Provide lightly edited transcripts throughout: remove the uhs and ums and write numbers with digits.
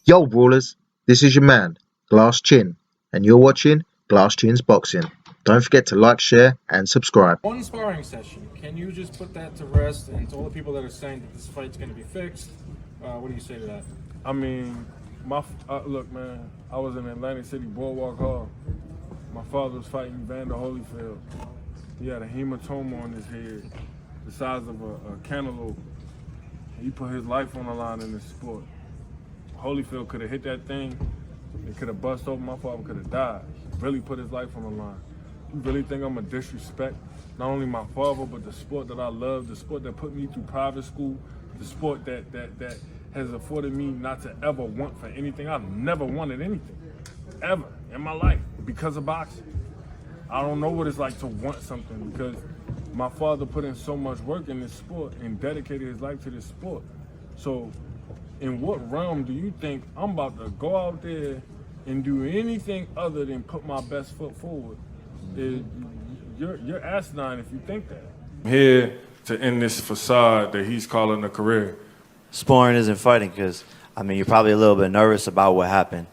Yo, Brawlers, this is your man, Glass Chin, and you're watching Glass Chin's Boxing. Don't forget to like, share, and subscribe. One sparring session. Can you just put that to rest? And to all the people that are saying that this fight's going to be fixed, what do you say to that? I mean, look, man. I was in Atlantic City Boardwalk Hall. My father was fighting Vander Holyfield. He had a hematoma on his head, the size of a cantaloupe. He put his life on the line in this sport. Holyfield could have hit that thing. It could have bust open. My father could have died. He really put his life on the line. You really think I'm gonna disrespect not only my father, but the sport that I love, the sport that put me through private school, the sport that has afforded me not to ever want for anything. I've never wanted anything, ever, in my life, because of boxing. I don't know what it's like to want something because my father put in so much work in this sport and dedicated his life to this sport. So in what realm do you think I'm about to go out there and do anything other than put my best foot forward? You're asinine if you think that. I'm here to end this facade that he's calling a career. Sparring isn't fighting because, I mean, you're probably a little bit nervous about what happened.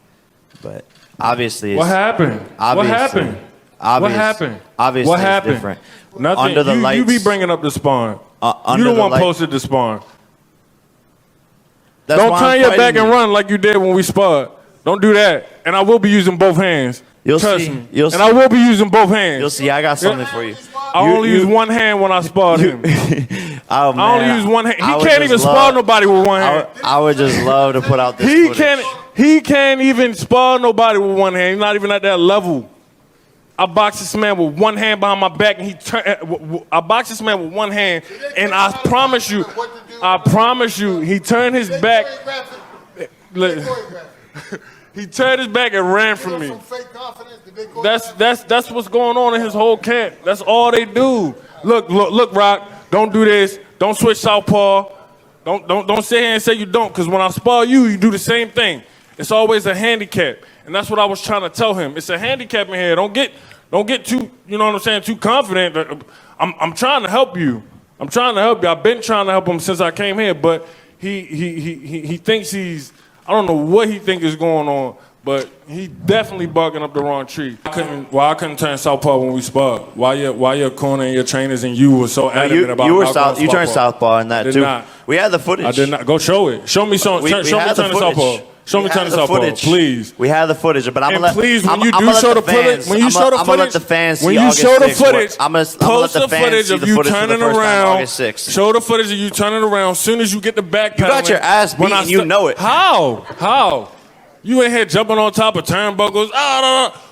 But obviously What happened? What happened? What happened? Obviously what it's happened? different. Nothing. Under the lights, you be bringing up the sparring. You under the the one light- posted the sparring. That's Don't why turn I'm your back fighting and you. run like you did when we sparred. Don't do that. And I will be using both hands. You'll Trust see. me. You'll and see. I will be using both hands. You'll see, I got something for you. I only use one hand when I sparred him. Oh, man, I only use one hand. I He would can't just even spar love- nobody with one hand. I would just love to put out this footage. He can't even spar nobody with one hand. He's not even at that level. I boxed this man with one hand behind my back, and I boxed this man with one hand, and I promise you, he turned his back. He turned his back and ran from me. That's what's going on in his whole camp. That's all they do. Look, Rock. Don't do this. Don't switch southpaw. Don't sit here and say you don't, because when I spar you, you do the same thing. It's always a handicap, and that's what I was trying to tell him. It's a handicap in here. Don't get too, you know what I'm saying, too confident. I'm trying to help you. I'm trying to help you. I've been trying to help him since I came here, but he thinks I don't know what he think is going on, but he definitely barking up the wrong tree. I couldn't turn southpaw when we sparred? Why your corner and your trainers and you were so adamant about You turned southpaw in that I did too. not. We had the footage. I did not. Go show it. Show me some. Show me turning southpaw. Show me turning southpaw, please. We have the footage, but I'm And gonna please, when I'm you gonna do let show the fans- footage, when you I'm show the gonna footage, let the fans when see you August show the 6th. footage, I'm gonna let post the the fans footage see of the you footage for the turning first time around. August 6th. Show the footage of you turning around. As soon as you get the back You got your ass beat and you know it. How? You in here jumping on top of turnbuckles?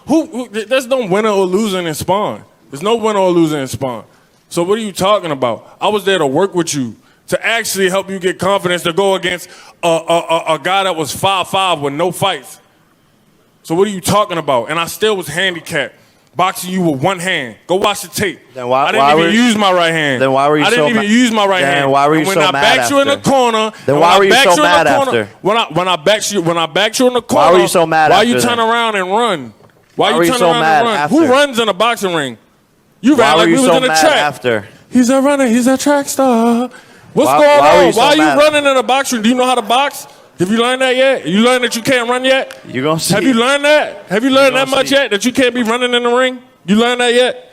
There's no winner or loser in sparring. There's no winner or loser in sparring. So what are you talking about? I was there to work with you, to actually help you get confidence to go against a guy that was 5'5" with no fights. So what are you talking about? And I still was handicapped, boxing you with one hand. Go watch the tape. Then why I didn't even use my right hand. Then why were you I didn't so even use my right hand. Then why were you and when so I mad backed you in the after? corner. Then why were you so mad after? When I backed you in the corner. Why were you so mad Why after you turn then? around and run? Why were you you turn so around mad and run? after? Who runs in a boxing ring? You Why ran were like you we was so in the mad track. after? He's a runner. He's a track star. What's Why going were on? you so Why are you mad? running in a boxing ring? Do you know how to box? Have you learned that yet? You learned that you can't run yet? You gonna see? Have you learned that? Have you learned that gonna much see. yet? That you can't be running in the ring? You learned that yet?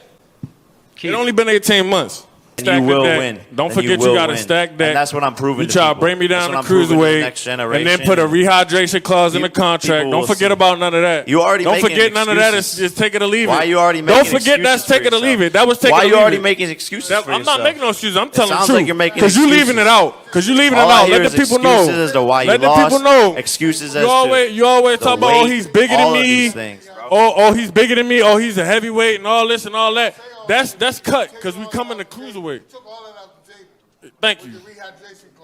It only been 18 months. And you Stack the will deck. win. Don't And forget will you got to win. stack that. And that's what I'm proving You to try to people. bring me That's down to what I'm proving to the cruiserweight, next and then generation. put a rehydration clause in the contract. people Don't will forget see. about none of that. You already Don't making forget none of that. It's excuses. just take it or leave it. Why you already Don't making forget that's excuses take for it or leave yourself? it. That was take Why it or you leave already it. making excuses for I'm yourself? not making no excuses. I'm telling the sounds truth. like you're making Because you leaving it excuses. out. Because you leaving it All I out. hear Let the is people know. excuses as to why you Let the lost. people know. Excuses as You to always the talk about, oh, weight, he's bigger all than of me. these things, bro. Oh, he's bigger than me. Oh, he's a heavyweight and all this and all that. That's cut because we come in the cruiserweight. Thank you.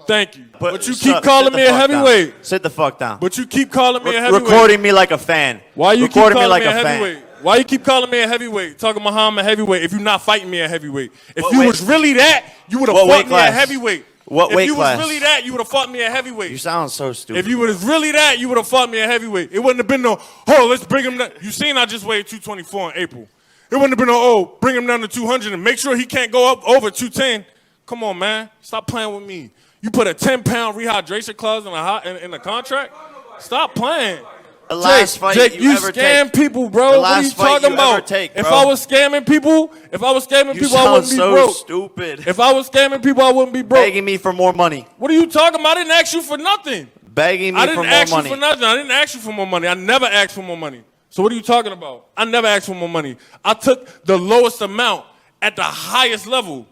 Thank you. But you keep calling me a heavyweight. Sit the fuck down. But you keep calling me a heavyweight. Recording me like a fan. Why you keep Recording calling me like me a a heavyweight? fan. Why you keep calling me a heavyweight? Talking about how I'm a heavyweight if you're not fighting me a heavyweight. If What you weight- was really that, you would have What fought weight me a class? heavyweight. What if weight you class? was really that, you would have fought me a heavyweight. You sound so stupid. If you was really that, you would have fought me a heavyweight. It wouldn't have been no, oh, let's bring him down. You seen I just weighed 224 in April. It wouldn't have been no, oh, bring him down to 200 and make sure he can't go up over 210. Come on, man. Stop playing with me. You put a 10-pound rehydration clause in the contract? Stop playing. The last fight Jake, you you ever scam take. people, bro. The What are you last fight talking you about? ever take, If bro. I was scamming people, You I sound wouldn't be so broke. stupid. If I was scamming people, I wouldn't be broke. Begging me for more money. What are you talking about? I didn't ask you for nothing. Begging me I for didn't more ask money. you for nothing. I didn't ask you for more money. I never asked for more money. So what are you talking about? I never asked for more money. I took the lowest amount at the highest level.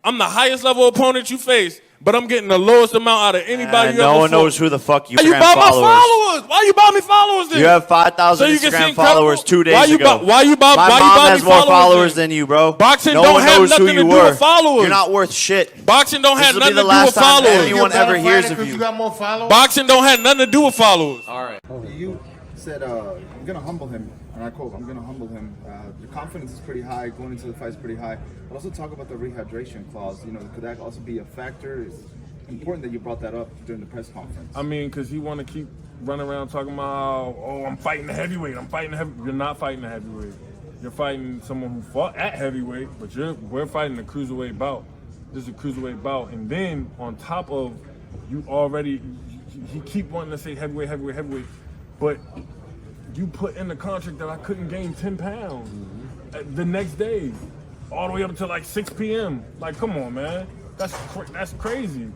I'm the highest level opponent you face, but I'm getting the lowest amount out of anybody you no ever one fought. knows who the fuck you Why you Instagram buy my followers. followers? Why you buy me followers then? You have 5,000 you can Instagram seem followers credible? 2 days Why you ago. Why you buy My why you mom buy has me more followers then? than you, bro. Boxing no don't one have knows who nothing you to do were. with followers. You're not worth shit. Boxing don't This have will nothing be to the do last with time followers. anyone ever hears of you. got more followers? Boxing don't have nothing to do with followers. You said, I'm going to humble him, and I quote, I'm going to humble him. Your confidence is pretty high, going into the fight is pretty high. But also talk about the rehydration clause. You know, could that also be a factor? It's important that you brought that up during the press conference. I mean, because he want to keep running around talking about, how, oh, I'm fighting the heavyweight. I'm fighting the heavyweight. You're not fighting the heavyweight. You're fighting someone who fought at heavyweight, but we're fighting the cruiserweight bout. This is a cruiserweight bout. And then on top of you already, he keep wanting to say heavyweight, heavyweight, heavyweight, but you put in the contract that I couldn't gain 10 pounds the next day, all the way up until like 6 p.m. Like, come on, man. That's crazy.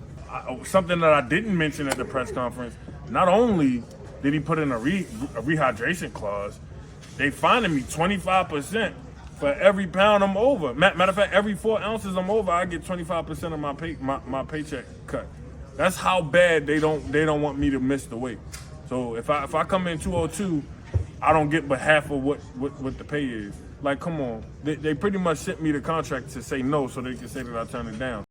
Something that I didn't mention at the press conference, not only did he put in a rehydration clause, they fined me 25% for every pound I'm over. Matter of fact, every 4 ounces I'm over, I get 25% of my paycheck cut. That's how bad they don't want me to miss the weight. So if I come in 202, I don't get but half of what the pay is. Like, come on. They pretty much sent me the contract to say no so they can say that I turned it down.